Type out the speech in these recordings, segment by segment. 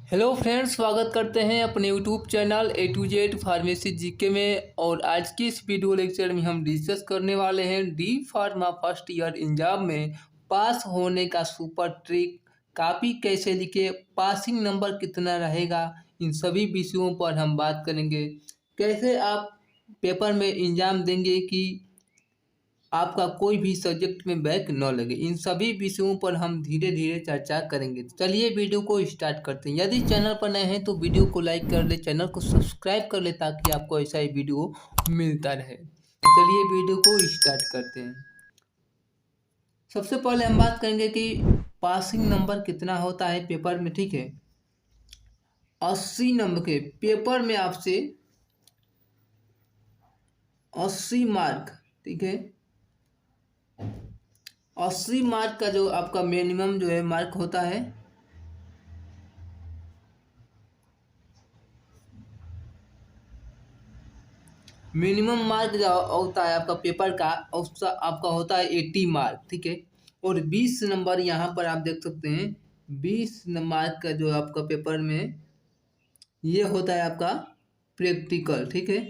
Hello friends, स्वागत करते हैं अपने YouTube channel A to Z pharmacy GK में। और आज की इस वीडियो लेक्चर में हम डिस्कस करने वाले हैं D pharma first year exam में पास होने का सुपर ट्रिक। कॉपी कैसे लिखे, पासिंग नंबर कितना रहेगा, इन सभी विषयों पर हम बात करेंगे। कैसे आप पेपर में एग्जाम देंगे कि आपका कोई भी सब्जेक्ट में बैक न लगे, इन सभी विषयों पर हम धीरे धीरे चर्चा करेंगे। तो चलिए वीडियो को स्टार्ट करते हैं। यदि चैनल पर नए हैं तो वीडियो को लाइक कर ले, चैनल को सब्सक्राइब कर ले ताकि आपको ऐसा ही वीडियो मिलता रहे। तो चलिए वीडियो को स्टार्ट करते हैं। सबसे पहले हम बात करेंगे कि पासिंग नंबर कितना होता है पेपर में। ठीक है, 80 नंबर के पेपर में आपसे 80 मार्क, ठीक है, 80 मार्क का जो आपका मिनिमम जो है मार्क होता है, मिनिमम मार्क जो होता है आपका पेपर का, उसका आपका होता है 80 मार्क। ठीक है, और 20 नंबर यहाँ पर आप देख सकते हैं, 20 मार्क का जो आपका पेपर में ये होता है आपका प्रैक्टिकल। ठीक है,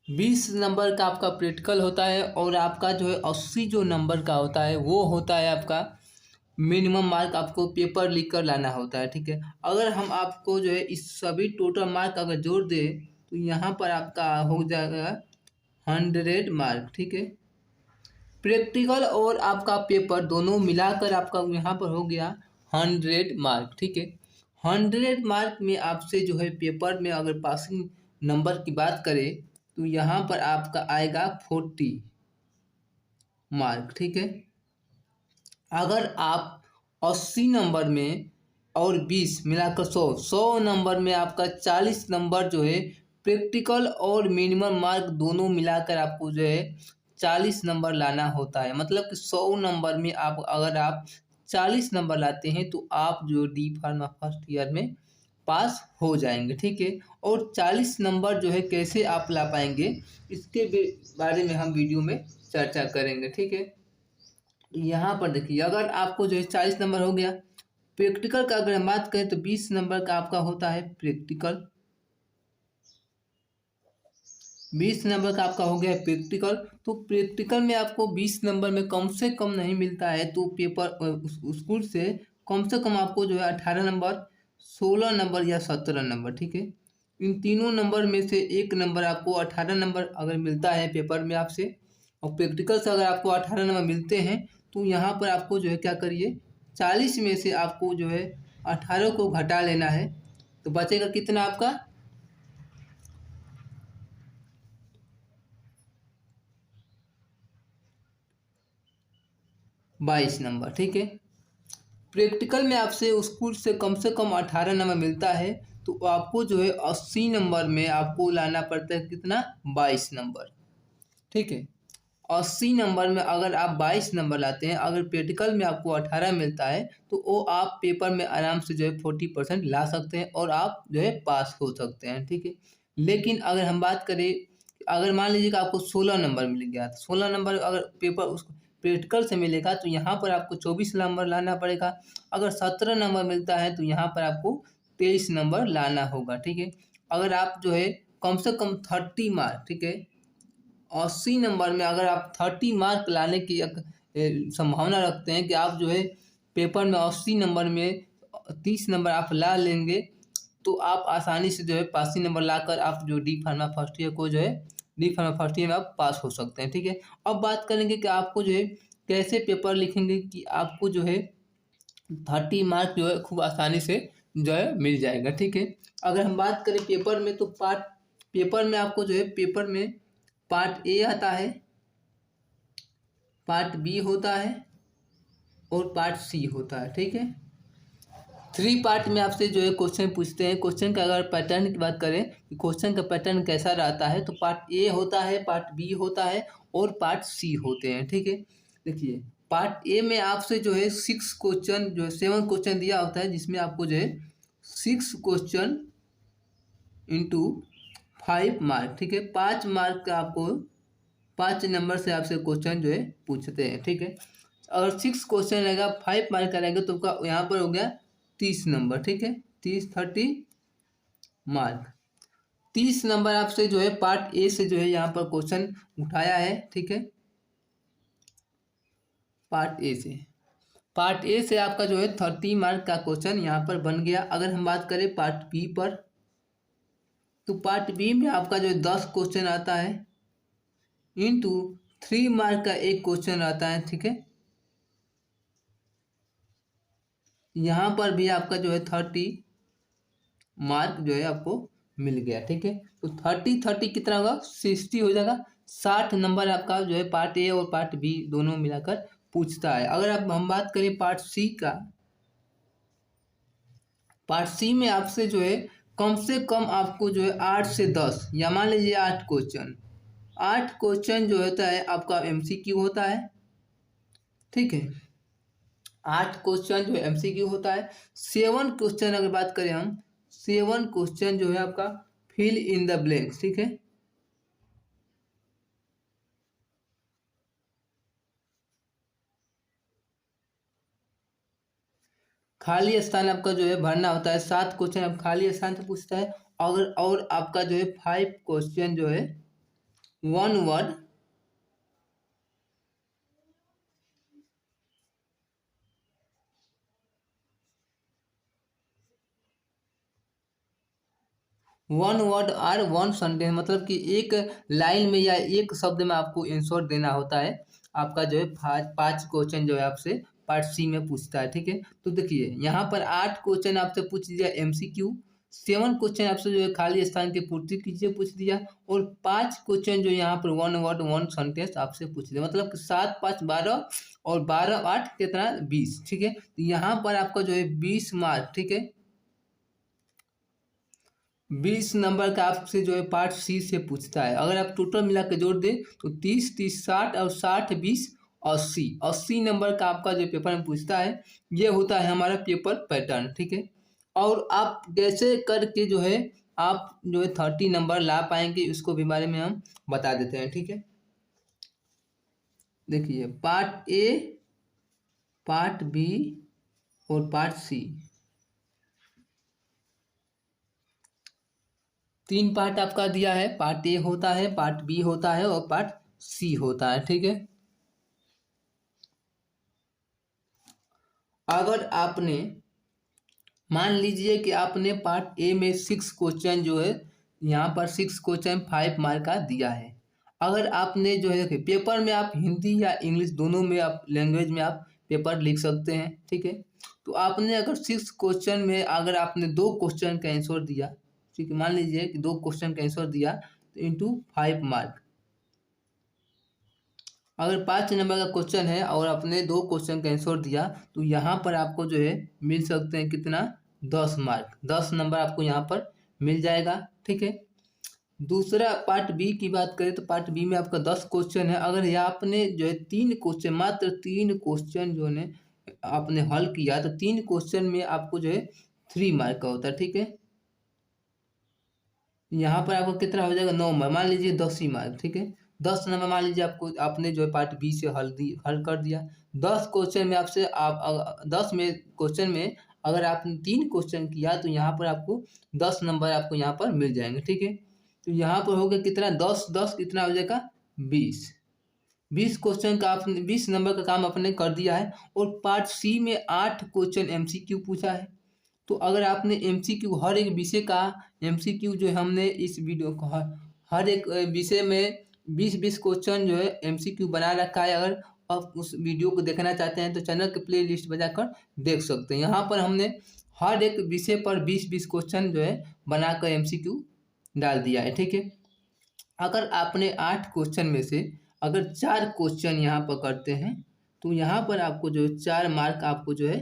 20 नंबर का आपका प्रैक्टिकल होता है और आपका जो है 80 जो नंबर का होता है वो होता है आपका मिनिमम मार्क। आपको पेपर लिख कर लाना होता है। ठीक है, अगर हम आपको जो है इस सभी टोटल मार्क अगर जोड़ दे तो यहाँ पर आपका हो जाएगा 100 मार्क। ठीक है, प्रैक्टिकल और आपका पेपर दोनों मिलाकर आपका यहाँ पर हो गया 100 मार्क। ठीक है, 100 मार्क में आपसे जो है पेपर में अगर पासिंग नंबर की बात करें तो यहाँ पर आपका आएगा 40 मार्क। ठीक है, अगर आप 80 नंबर में और 20 मिलाकर 100 नंबर में आपका 40 नंबर जो है प्रैक्टिकल और मिनिमम मार्क दोनों मिलाकर आपको जो है 40 नंबर लाना होता है। मतलब कि 100 नंबर में आप अगर आप 40 नंबर लाते हैं तो आप जो डी फार्मा फर्स्ट ईयर में पास हो जाएंगे। ठीक है, और 40 नंबर जो है कैसे आप ला पाएंगे इसके बारे में हम वीडियो में चर्चा करेंगे। ठीक है, यहाँ पर देखिए, अगर आपको जो है 40 नंबर हो गया, प्रैक्टिकल का अगर हम बात करें तो 20 नंबर का आपका होता है प्रैक्टिकल, 20 नंबर का आपका हो गया है प्रैक्टिकल। तो प्रैक्टिकल में आपको 20 नंबर में कम से कम नहीं मिलता है तो पेपर स्कूल से कम आपको जो है 18 नंबर, 16 नंबर या 17 नंबर। ठीक है, इन तीनों नंबर में से एक नंबर आपको 18 नंबर अगर मिलता है पेपर में आपसे, और प्रैक्टिकल से अगर आपको 18 नंबर मिलते हैं तो यहाँ पर आपको जो है क्या करिए, 40 में से आपको जो है 18 को घटा लेना है। तो बचेगा कितना आपका 22 नंबर। ठीक है, प्रैक्टिकल में आपसे स्कूल से कम 18 नंबर मिलता है तो आपको जो है 80 नंबर में आपको लाना पड़ता है कितना, 22 नंबर। ठीक है, 80 नंबर में अगर आप 22 नंबर लाते हैं, अगर प्रैक्टिकल में आपको 18 मिलता है तो वो आप पेपर में आराम से जो है 40% ला सकते हैं और आप जो है पास हो सकते हैं। ठीक है, लेकिन अगर हम बात करें, अगर मान लीजिए कि आपको 16 नंबर मिल गया, तो 16 नंबर अगर पेपर उस प्रैक्टिकल से मिलेगा तो यहाँ पर आपको 24 नंबर लाना पड़ेगा। अगर 17 नंबर मिलता है तो यहाँ पर आपको 23 नंबर लाना होगा। ठीक है, अगर आप जो है कम से कम 30 मार्क, ठीक है, 80 नंबर में अगर आप 30 मार्क लाने की संभावना रखते हैं कि आप जो है पेपर में 80 नंबर में 30 नंबर आप ला लेंगे तो आप आसानी से जो है पासिंग नंबर लाकर आप जो डी फार्मा फर्स्ट ईयर को जो है डी फार्मा फर्स्ट ईयर में आप पास हो सकते हैं। ठीक है, अब बात करेंगे कि आपको जो है कैसे पेपर लिखेंगे कि आपको जो है 30 मार्क जो है खूब आसानी से जो है मिल जाएगा। ठीक है, अगर हम बात करें पेपर में तो पेपर में आपको जो है पेपर में पार्ट ए आता है, पार्ट बी होता है और पार्ट सी होता है। ठीक है, 3 पार्ट में आपसे जो है क्वेश्चन पूछते हैं। क्वेश्चन का अगर पैटर्न की बात करें कि क्वेश्चन का पैटर्न कैसा रहता है तो पार्ट ए होता है, पार्ट बी होता है और पार्ट सी होते हैं। ठीक है, देखिए पार्ट ए में आपसे जो है 6 क्वेश्चन जो है 7 क्वेश्चन दिया होता है, जिसमें आपको जो है 6 क्वेश्चन इंटू 5 मार्क। ठीक है, 5 मार्क का आपको 5 नंबर से आपसे क्वेश्चन जो है पूछते हैं। ठीक है, अगर 6 क्वेश्चन रहेगा 5 मार्क का रहेगा तो आपका यहाँ पर हो गया 30 नंबर, ठीक है, 30 मार्क। 30 नंबर आपसे जो है पार्ट ए से जो है यहाँ पर क्वेश्चन उठाया है, ठीक है, पार्ट ए से आपका जो है 30 मार्क का क्वेश्चन यहाँ पर बन गया। अगर हम बात करें पार्ट बी पर, तो पार्ट बी में आपका जो है 10 क्वेश्चन आता है इंटू 3 मार्क का एक क्वेश्चन आता है, ठीक है। यहाँ पर भी आपका जो है 30 मार्क जो है आपको मिल गया, ठीक है। तो 30 कितना होगा, 60 हो जाएगा। 60 नंबर आपका जो है पार्ट ए और पार्ट बी दोनों मिलाकर पूछता है। अगर आप हम बात करें पार्ट सी का, पार्ट सी में आपसे जो है कम से कम आपको जो है 8 से 10 या मान लीजिए 8 क्वेश्चन जो होता है आपका एमसीक्यू होता है, ठीक है। 8 क्वेश्चन जो है एमसीक्यू होता है। 7 क्वेश्चन अगर बात करें हम, 7 क्वेश्चन जो है आपका फिल इन द ब्लैंक्स, ठीक है। खाली स्थान आपका जो है भरना होता है। 7 क्वेश्चन आप खाली स्थान से पूछता है। और आपका जो है 5 क्वेश्चन जो है 1 वर्ड, और 1 सेंटेंस, मतलब कि एक लाइन में या एक शब्द में आपको आंसर देना होता है। आपका जो है 5 क्वेश्चन जो है आपसे पार्ट सी में पूछता है, ठीक है। तो देखिए यहाँ पर 8 क्वेश्चन आपसे पूछ दिया एमसीक्यू, 7 क्वेश्चन आपसे जो है खाली स्थान की पूर्ति कीजिए पूछ दिया, और 5 क्वेश्चन जो यहाँ पर 1 वर्ड 1 सेंटेंस आपसे पूछ दिया, मतलब कि 7 5 12 और 12 8 कितना 20, ठीक है। तो यहाँ पर आपका जो है 20 मार्क, ठीक है, 20 नंबर का आपसे जो है पार्ट सी से पूछता है। अगर आप टोटल मिला के जोड़ दें तो 30 30 60 और 60 20 80 नंबर का आपका जो पेपर में पूछता है। ये होता है हमारा पेपर पैटर्न, ठीक है। और आप कैसे करके जो है आप जो है 30 नंबर ला पाएंगे उसको भी बारे में हम बता देते हैं, ठीक है। देखिए पार्ट ए, पार्ट बी और पार्ट सी, 3 पार्ट आपका दिया है। पार्ट ए होता है, पार्ट बी होता है और पार्ट सी होता है, ठीक है। अगर आपने मान लीजिए कि आपने पार्ट ए में 6 क्वेश्चन जो है यहाँ पर 6 क्वेश्चन 5 मार्क का दिया है। अगर आपने जो है देखिए पेपर में आप हिंदी या इंग्लिश दोनों में आप लैंग्वेज में आप पेपर लिख सकते हैं, ठीक है। तो आपने अगर 6 क्वेश्चन में अगर आपने 2 क्वेश्चन का आंसर दिया, ठीक है, मान लीजिए कि 2 क्वेश्चन का आंसर दिया तो इंटू 5 मार्क। अगर 5 नंबर का क्वेश्चन है और आपने 2 क्वेश्चन का आंसर दिया तो यहाँ पर आपको जो है मिल सकते हैं कितना 10 मार्क, 10 नंबर आपको यहाँ पर मिल जाएगा, ठीक है। दूसरा पार्ट बी की बात करें तो पार्ट बी में आपका 10 क्वेश्चन है। अगर यहाँ आपने जो है 3 क्वेश्चन, मात्र 3 क्वेश्चन जो है आपने हल किया तो 3 क्वेश्चन में आपको जो है 3 मार्क का होता है, ठीक है। यहाँ पर आपको कितना हो जाएगा 9 मार्क, मान लीजिए 10 ही मार्क, ठीक है। 10 नंबर मान लीजिए आपको आपने जो है पार्ट बी से हल कर दिया। 10 क्वेश्चन में आपसे आप 10 क्वेश्चन में अगर आपने 3 क्वेश्चन किया तो यहाँ पर आपको 10 नंबर आपको यहाँ पर मिल जाएंगे, ठीक है। तो यहाँ पर हो गया कितना 10 10 कितना हो जाएगा 20। 20 क्वेश्चन का आपने 20 नंबर का काम आपने कर दिया है। और पार्ट सी में 8 क्वेश्चन एमसीक्यू पूछा है। तो अगर आपने एमसीक्यू हर एक विषय का एमसीक्यू जो है हमने इस वीडियो को हर एक विषय में 20-20 क्वेश्चन जो है एमसीक्यू बना रखा है। अगर आप उस वीडियो को देखना चाहते हैं तो चैनल के प्ले लिस्ट बजाकर देख सकते हैं। यहाँ पर हमने हर एक विषय पर 20-20 क्वेश्चन जो है बनाकर एमसीक्यू डाल दिया है, ठीक है। अगर आपने 8 क्वेश्चन में से अगर 4 क्वेश्चन यहाँ पर करते हैं तो यहाँ पर आपको जो है 4 मार्क आपको जो है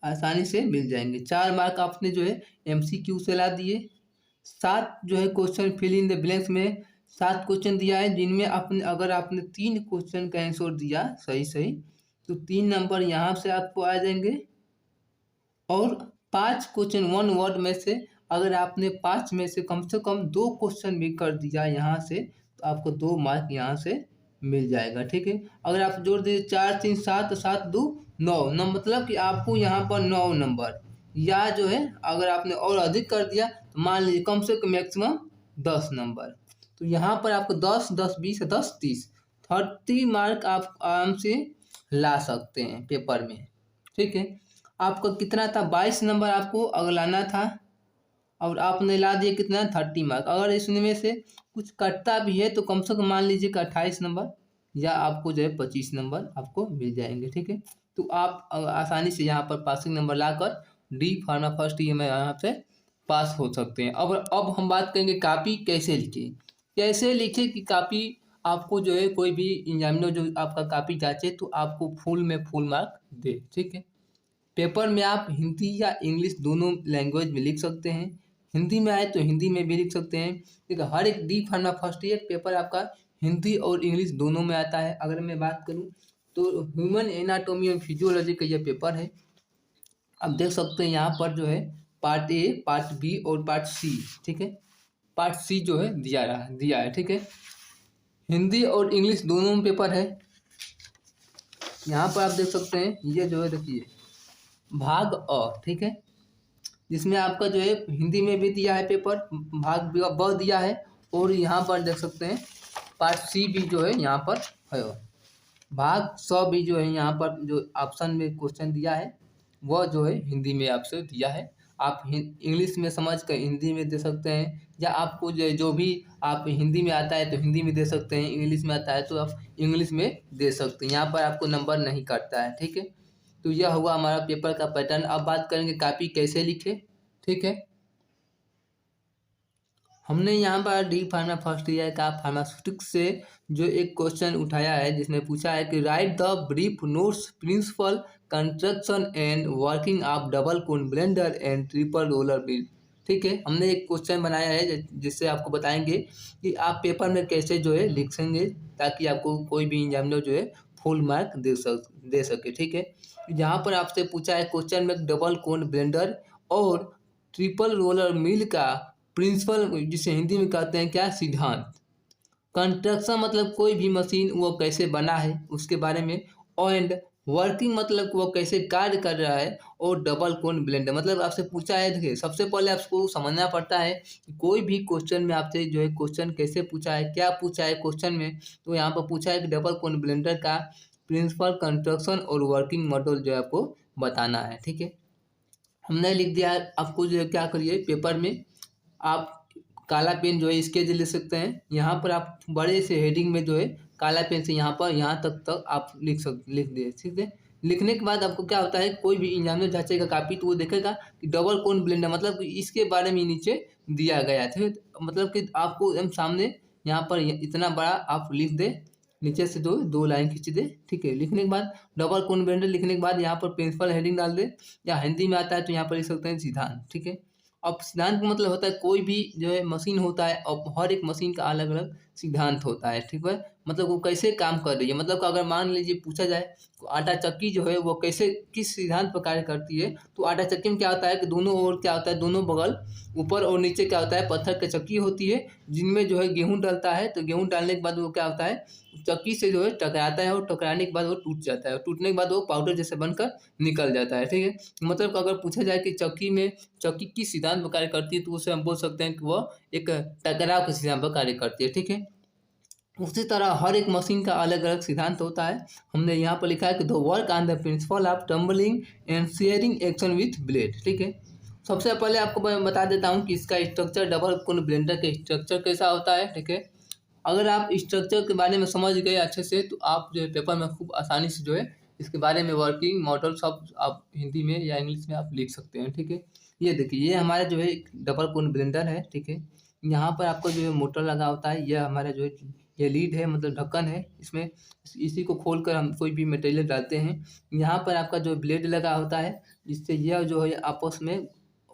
आसानी से मिल जाएंगे। 4 मार्क आपने जो है एमसीक्यू से ला दिए। 7 जो है question fill in the blanks में 7 क्वेश्चन दिया है जिनमें आपने अगर आपने 3 क्वेश्चन का आंसर दिया सही सही तो 3 नंबर यहाँ से आपको आ जाएंगे। और 5 क्वेश्चन 1 वर्ड में से अगर आपने 5 में से कम 2 क्वेश्चन भी कर दिया यहाँ से तो आपको 2 मार्क यहाँ से मिल जाएगा, ठीक है। अगर आप जोड़ दीजिए 4 3 7 7 2 9 मतलब कि आपको यहाँ पर 9 नंबर या जो है अगर आपने और अधिक कर दिया तो मान लीजिए कम से कम मैक्सिमम 10 नंबर। तो यहाँ पर आपको 10, 10, 20, 10, 30, 30 मार्क आप आराम से ला सकते हैं पेपर में। ठीक है, आपका कितना था, 22 नंबर आपको अगर लाना था और आपने ला दिया कितना, 30 मार्क। अगर इसमें से कुछ कटता भी है तो कम से कम मान लीजिए कि 28 नंबर या आपको जो है 25 नंबर आपको मिल जाएंगे। ठीक है, तो आप आसानी से यहाँ पर पासिंग नंबर लाकर डी फार्मा फर्स्ट ईयर में यहाँ से पास हो सकते हैं। अब हम बात करेंगे कापी कैसे लिखें। कैसे लिखें कि कापी आपको जो है कोई भी एग्जामिनर जो आपका कापी जांचे तो आपको फुल में फुल मार्क दे। ठीक है, पेपर में आप हिंदी या इंग्लिश दोनों लैंग्वेज में लिख सकते हैं। हिंदी में आए तो हिंदी में भी लिख सकते हैं। ठीक है, हर एक D pharma first year paper आपका हिंदी और इंग्लिश दोनों में आता है। अगर मैं बात करूं तो ह्यूमन एनाटॉमी एंड फिजियोलॉजी का यह पेपर है। आप देख सकते हैं यहाँ पर जो है पार्ट ए, पार्ट बी और पार्ट सी। ठीक है, पार्ट सी जो है दिया है। ठीक है, हिंदी और इंग्लिश दोनों में पेपर है। यहाँ पर आप देख सकते हैं ये जो है देखिए भाग अ। ठीक है, जिसमें आपका जो है हिंदी में भी दिया है पेपर, भाग ब दिया है और यहाँ पर देख सकते हैं पार्ट सी भी जो है यहाँ पर है। भाग स भी जो है यहाँ पर जो ऑप्शन में क्वेश्चन दिया है वह जो है हिंदी में आपसे दिया है। आप इंग्लिश में समझ कर हिंदी में दे सकते हैं, या आपको जो भी आप हिंदी में आता है तो हिंदी में दे सकते हैं, इंग्लिश में आता है तो आप इंग्लिश में दे सकते हैं। यहाँ पर आपको नंबर नहीं काटता है। ठीक है, तो यह हुआ हमारा पेपर का पैटर्न। अब बात करेंगे कापी कैसे लिखे। ठीक है, हमने यहाँ पर डी फार्मा फर्स्ट ईयर का फार्मास्यूटिक्स से जो एक क्वेश्चन उठाया है जिसमें पूछा है कि write the brief notes principle construction and working of double cone blender and triple roller mill. ठीक है, हमने एक क्वेश्चन बनाया है जिससे आपको बताएंगे कि आप पेपर में कैसे जो है लिखेंगे ताकि आपको कोई भी एग्जामिनर जो है फुल मार्क दे सके। ठीक है, यहाँ पर आपसे पूछा है क्वेश्चन में डबल कोन ब्लेंडर और ट्रिपल रोलर मिल का प्रिंसिपल, जिसे हिंदी में कहते हैं क्या, सिद्धांत। कंस्ट्रक्शन मतलब कोई भी मशीन वो कैसे बना है उसके बारे में, एंड वर्किंग मतलब वो कैसे कार्य कर रहा है, और डबल कोन ब्लेंडर मतलब आपसे पूछा है। देखिए सबसे पहले आपको समझना पड़ता है कि कोई भी क्वेश्चन में आपसे जो है क्वेश्चन कैसे पूछा है, क्या पूछा है क्वेश्चन में। तो यहाँ पर पूछा है कि डबल कोन ब्लेंडर का प्रिंसिपल, कंस्ट्रक्शन और वर्किंग मॉडल जो है आपको बताना है। ठीक है, हमने लिख दिया है। आपको जो है क्या करिए पेपर में आप काला पेन जो है स्केच ले सकते हैं। यहाँ पर आप बड़े से हेडिंग में जो है काला पेन से यहाँ पर यहाँ तक आप लिख दिए। ठीक है, लिखने के बाद आपको क्या होता है, कोई भी एग्जामिनर जांचेगा कापी तो वो देखेगा कि डबल कोन ब्लेंडर मतलब कि इसके बारे में नीचे दिया गया है। ठीक है, मतलब कि आपको एकदम सामने यहाँ पर इतना बड़ा आप लिख दे, नीचे से दो लाइन खींच दे। ठीक है, लिखने के बाद डबल कोन ब्लेंडर लिखने के बाद यहाँ पर प्रिंसिपल हेडिंग डाल दे, या हिंदी में आता है तो यहाँ पर लिख सकते हैं सिद्धांत। ठीक है, अब सिद्धांत का मतलब होता है कोई भी जो है मशीन होता है और हर एक मशीन का अलग अलग सिद्धांत होता है। ठीक है, मतलब वो कैसे काम कर रही है, मतलब अगर मान लीजिए पूछा जाए तो आटा चक्की जो है वो कैसे किस सिद्धांत पर कार्य करती है। तो आटा चक्की में क्या होता है कि दोनों ओर क्या होता है, दोनों बगल ऊपर और नीचे क्या होता है पत्थर की चक्की होती है, जिनमें जो है गेहूँ डलता है। तो गेहूँ डालने के बाद वो क्या होता है चक्की से जो है टकराता है और टकराने के बाद वो टूट जाता है, टूटने के बाद वो पाउडर जैसे बनकर निकल जाता है। ठीक है, मतलब अगर पूछा जाए कि चक्की किस सिद्धांत पर कार्य करती है तो उसे हम बोल सकते हैं कि वह एक टकराव के सिद्धांत पर कार्य करती है। ठीक है, उसी तरह हर एक मशीन का अलग अलग सिद्धांत होता है। हमने यहाँ पर लिखा है कि the work on the principle of tumbling and shearing action with blade. ठीक है, सबसे पहले आपको मैं बता देता हूँ कि इसका स्ट्रक्चर, डबल कोन ब्लेंडर का स्ट्रक्चर कैसा होता है। ठीक है, अगर आप स्ट्रक्चर के बारे में समझ गए अच्छे से तो आप जो है पेपर में खूब आसानी से जो है इसके बारे में वर्किंग मॉडल सब आप हिंदी में या इंग्लिश में आप लिख सकते हैं। ठीक है, ये देखिए ये हमारा जो है एक डबल कोन ब्लेंडर है। ठीक है, यहाँ पर आपको जो है मोटर लगा होता है, यह हमारा जो है ये लीड है मतलब ढक्कन है। इसमें इसी को खोलकर हम कोई भी मटेरियल डालते हैं। यहाँ पर आपका जो ब्लेड लगा होता है जिससे यह जो है आपस में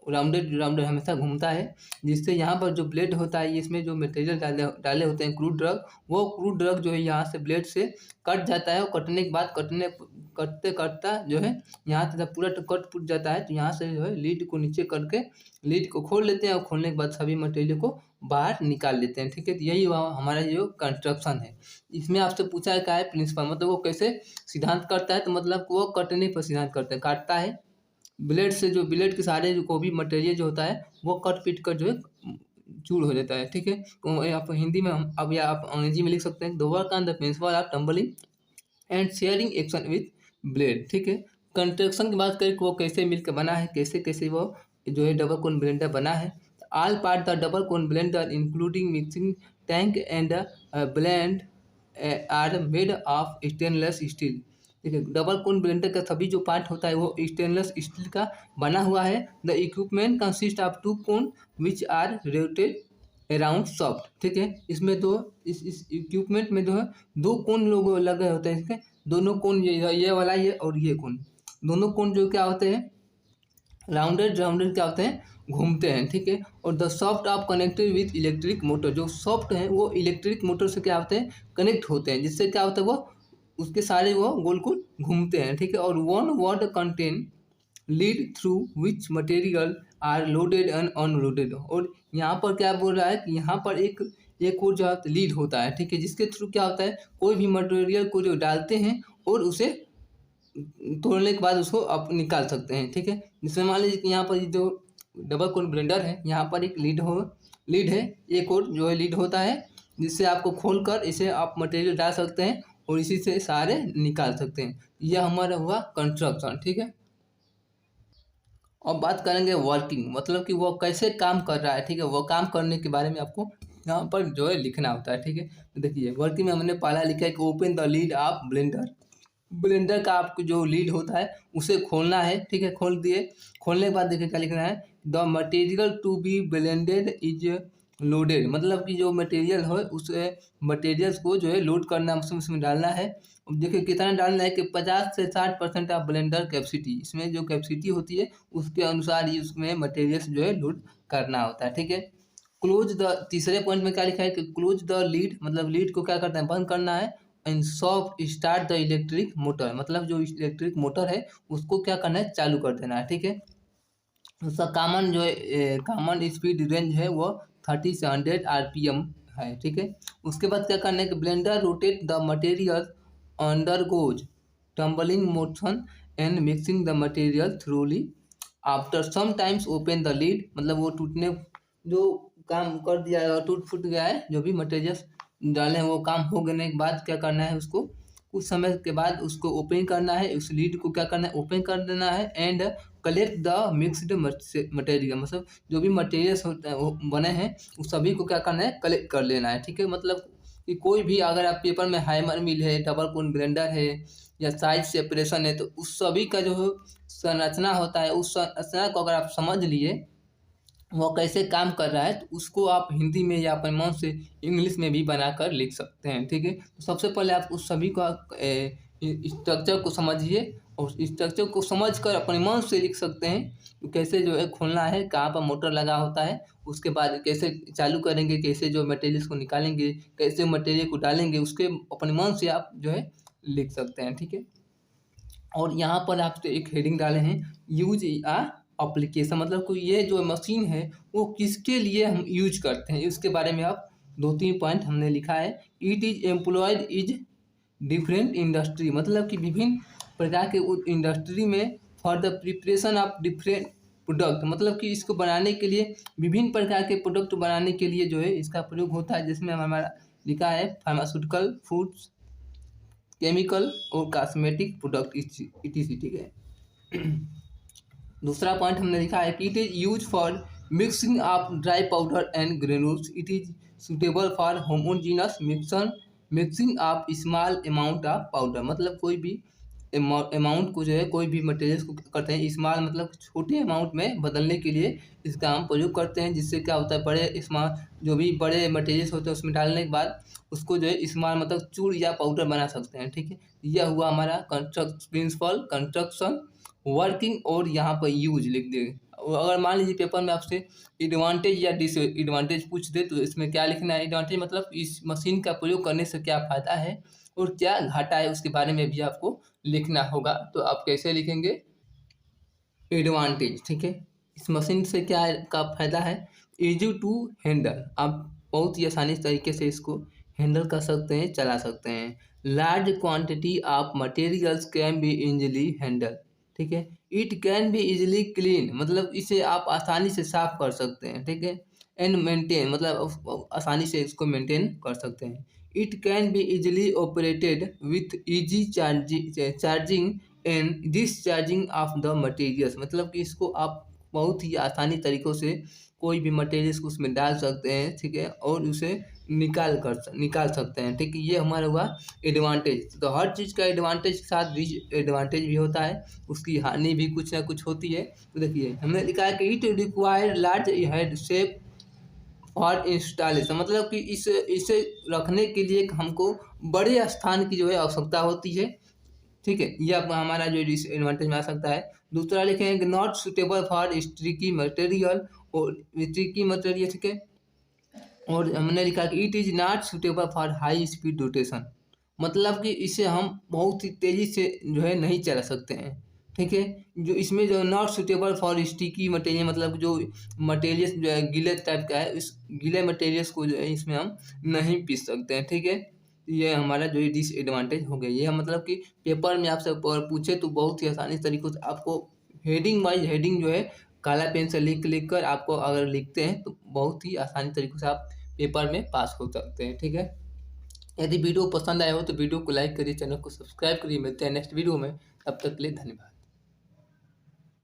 राउंडेड राउंडेड हमेशा घूमता है, जिससे यहाँ पर जो ब्लेड होता है इसमें जो मटेरियल डाले होते हैं क्रूड ड्रग, वो क्रूड ड्रग जो है यहाँ से ब्लेड से कट जाता है, और कटने के बाद कटते कटता जो है यहाँ से जब पूरा कट फूट जाता है तो यहाँ से जो है लीड को नीचे करके लीड को खोल लेते हैं, और खोलने के बाद सभी मटेरियल को बाहर निकाल लेते हैं। ठीक है, तो यही हमारा जो कंस्ट्रक्शन है। इसमें आपसे पूछा है क्या है प्रिंसिपल, मतलब वो कैसे सिद्धांत करता है, तो मतलब वो कटने पर सिद्धांत करता है, काटता है ब्लेड से जो ब्लेड के सारे जो को भी मटेरियल जो होता है वो कट पीट कर जो है चूर हो जाता है, ठीक है। तो आप हिंदी में हम अब या आप अंग्रेजी में लिख सकते हैं, the work on the principle of tumbling and shearing action with blade, ठीक है। कंस्ट्रक्शन की बात करें कि वो कैसे मिलकर बना है, कैसे कैसे वो जो है डबल कोन ब्लेंडर बना है। All part the double cone blender including mixing tank and blend are made of stainless steel, ठीक है। डबल कोन ब्लेंडर का सभी जो पार्ट होता है वो स्टेनलेस स्टील का बना हुआ है। The equipment consist of 2 cone which are rotated around shaft, ठीक है। इसमें दो इस इक्विपमेंट में जो है 2 कोन लोग लगे होते हैं, ठीक है। दोनों कोन ये वाला ये और ये कोन, दोनों कोन जो क्या होते हैं राउंडेड राउंडेड क्या होते हैं घूमते हैं, ठीक है। और the soft of connected with electric motor, जो सॉफ्ट है वो इलेक्ट्रिक मोटर से क्या होते हैं कनेक्ट होते हैं, जिससे क्या होता है वो उसके सारे वो गोल गोल घूमते हैं, ठीक है। और one word contain lid through which material are loaded and unloaded, और यहाँ पर क्या बोल रहा है कि यहाँ पर एक और जो लीड होता है, ठीक है, जिसके थ्रू क्या होता है कोई भी मटेरियल को जो डालते हैं और उसे तोड़ने के बाद उसको आप निकाल सकते हैं, ठीक है। जिसमें मान लीजिए कि यहाँ पर जो डबल कोन ब्लेंडर है यहाँ पर एक लीड है, एक और जो है लीड होता है, जिससे आपको खोल कर इसे आप मटेरियल डाल सकते हैं और इसी से सारे निकाल सकते हैं। यह हमारा हुआ कंस्ट्रक्शन, ठीक है। अब बात करेंगे वर्किंग, मतलब कि वो कैसे काम कर रहा है, ठीक है। वो काम करने के बारे में आपको यहाँ पर जो है लिखना होता है, ठीक है। तो देखिए वर्किंग में हमने पहला लिखा है कि open the lead of blender, blender का आपको जो लीड होता है उसे खोलना है, ठीक है। खोल दिए, खोलने के बाद देखिए क्या लिखना है, the material to be blended is loaded, मतलब कि जो मटेरियल है उसे मटेरियल्स को जो है लोड करना उसमें डालना है। अब देखिए कितना डालना है कि 50 से 60% ऑफ ब्लेंडर कैपेसिटी, इसमें जो कैपेसिटी होती है उसके अनुसार ही उसमें मटेरियल्स जो है लोड करना होता है, ठीक है। क्लोज द, तीसरे पॉइंट में क्या लिखा है कि क्लोज द लीड, मतलब लीड को क्या करना है बंद करना है। And soft start the electric motor, मतलब जो इलेक्ट्रिक मोटर है उसको क्या करना है चालू कर देना है, ठीक है। उसका कॉमन जो है कॉमन स्पीड रेंज है वो 30 से 100 RPM है, ठीक है। उसके बाद क्या करना है कि blender rotate the material undergoes tumbling motion and mixing the material thoroughly after some times open the lid, मतलब वो टूटने जो काम कर दिया है टूट फूट गया है जो भी मटेरियल्स डाले हैं वो काम हो गने के बाद क्या करना है उसको कुछ समय के बाद उसको ओपन करना है, उस लीड को क्या करना है ओपन कर देना है। And collect the mixed material, मतलब जो भी मटेरियल्स होते हैं वो बने हैं उस सभी को क्या करना है कलेक्ट कर लेना है, ठीक है। मतलब कि कोई भी अगर आप पेपर में हैमर मिल है, डबल कोन ब्लेंडर है या साइज सेपरेशन है, तो उस सभी का जो संरचना होता है उस संरचना को अगर आप समझ लिए वो कैसे काम कर रहा है तो उसको आप हिंदी में या अपने मन से इंग्लिश में भी बनाकर लिख सकते हैं, ठीक है। तो सबसे पहले आप उस सभी का स्ट्रक्चर को समझिए और स्ट्रक्चर को समझकर अपने मन से लिख सकते हैं तो कैसे जो है खोलना है, कहाँ पर मोटर लगा होता है, उसके बाद कैसे चालू करेंगे, कैसे जो मटेरियल्स को निकालेंगे, कैसे मटेरियल को डालेंगे, उसके अपने मन से आप जो है लिख सकते हैं, ठीक है। और यहाँ पर आप एक हेडिंग डाले हैं यूज आ एप्लीकेशन, मतलब कोई ये जो मशीन है वो किसके लिए हम यूज करते हैं इसके बारे में आप 2-3 पॉइंट हमने लिखा है। It is employed is different industry, मतलब कि विभिन्न प्रकार के इंडस्ट्री में for the preparation of different product, मतलब कि इसको बनाने के लिए विभिन्न प्रकार के प्रोडक्ट बनाने के लिए जो है इसका प्रयोग होता है, जिसमें हमारा लिखा है फार्मास्यूटिकल, फूड्स, केमिकल और कॉस्मेटिक प्रोडक्ट इटीसी, ठीक है। दूसरा पॉइंट हमने लिखा है कि it is use for mixing of dry powder and granules, it is suitable for homogeneous mixing of small amount of powder, मतलब कोई भी अमाउंट को जो है कोई भी मटेरियल्स को करते हैं स्मॉल, मतलब छोटे अमाउंट में बदलने के लिए इसका हम प्रयोग करते हैं, जिससे क्या होता है बड़े स्मॉल जो भी बड़े मटेरियल्स होते हैं उसमें डालने के बाद उसको जो है स्मॉल मतलब चूर या पाउडर बना सकते हैं, ठीक है। यह हुआ हमारा प्रिंसिपल कंस्ट्रक्शन वर्किंग, और यहाँ पर यूज लिख दे। अगर मान लीजिए पेपर में आपसे एडवांटेज या डिसएडवांटेज पूछ दे तो इसमें क्या लिखना है, एडवांटेज मतलब इस मशीन का प्रयोग करने से क्या फ़ायदा है और क्या घाटा है उसके बारे में भी आपको लिखना होगा। तो आप कैसे लिखेंगे एडवांटेज, ठीक है, इस मशीन से क्या का फ़ायदा है, इजी टू हैंडल, आप बहुत ही आसानी तरीके से इसको हैंडल कर सकते हैं, चला सकते हैं। Large quantity of materials can be easily handle, ठीक है, it can be easily clean, मतलब इसे आप आसानी से साफ कर सकते हैं, ठीक है। एंड मेंटेन, मतलब आसानी से इसको मेंटेन कर सकते हैं। It can be easily operated with easy charging and discharging of the materials, मतलब कि इसको आप बहुत ही आसानी तरीक़ों से कोई भी मटेरियल्स को उसमें डाल सकते हैं, ठीक है, और उसे निकाल सकते हैं, ठीक है। ये हमारा हुआ एडवांटेज। तो हर चीज़ का एडवांटेज के साथ डिसएडवांटेज भी होता है, उसकी हानि भी कुछ ना कुछ होती है। तो देखिए हमने लिखा है कि it require large head shape for installation, मतलब कि इसे रखने के लिए हमको बड़े स्थान की जो है आवश्यकता होती है, ठीक है। ये अब हमारा जो डिसएडवांटेज में आ सकता है। दूसरा लिखेंगे not suitable for sticky material, और स्टिकी मटेरियल, ठीक है। और हमने लिखा कि it is not suitable for high speed rotation, मतलब कि इसे हम बहुत ही तेज़ी से जो है नहीं चला सकते हैं, ठीक है। जो इसमें जो not suitable for sticky material, मतलब जो मटेरियल्स जो है गीले टाइप का है, इस गीले मटेरियल्स को जो है इसमें हम नहीं पीस सकते हैं, ठीक है। ये हमारा जो है डिसएडवांटेज हो गया। ये मतलब कि पेपर में आपसे पूछे तो बहुत ही आसानी तरीक़ों से आपको हेडिंग वाइज हेडिंग जो है काला पेन से लिख कर आपको अगर लिखते हैं तो बहुत ही आसानी तरीक़ों से आप पेपर में पास हो सकते हैं, ठीक है। यदि वीडियो पसंद आया हो तो वीडियो को लाइक करिए, चैनल को सब्सक्राइब करिए। मिलते हैं नेक्स्ट वीडियो में, तब तक के लिए धन्यवाद।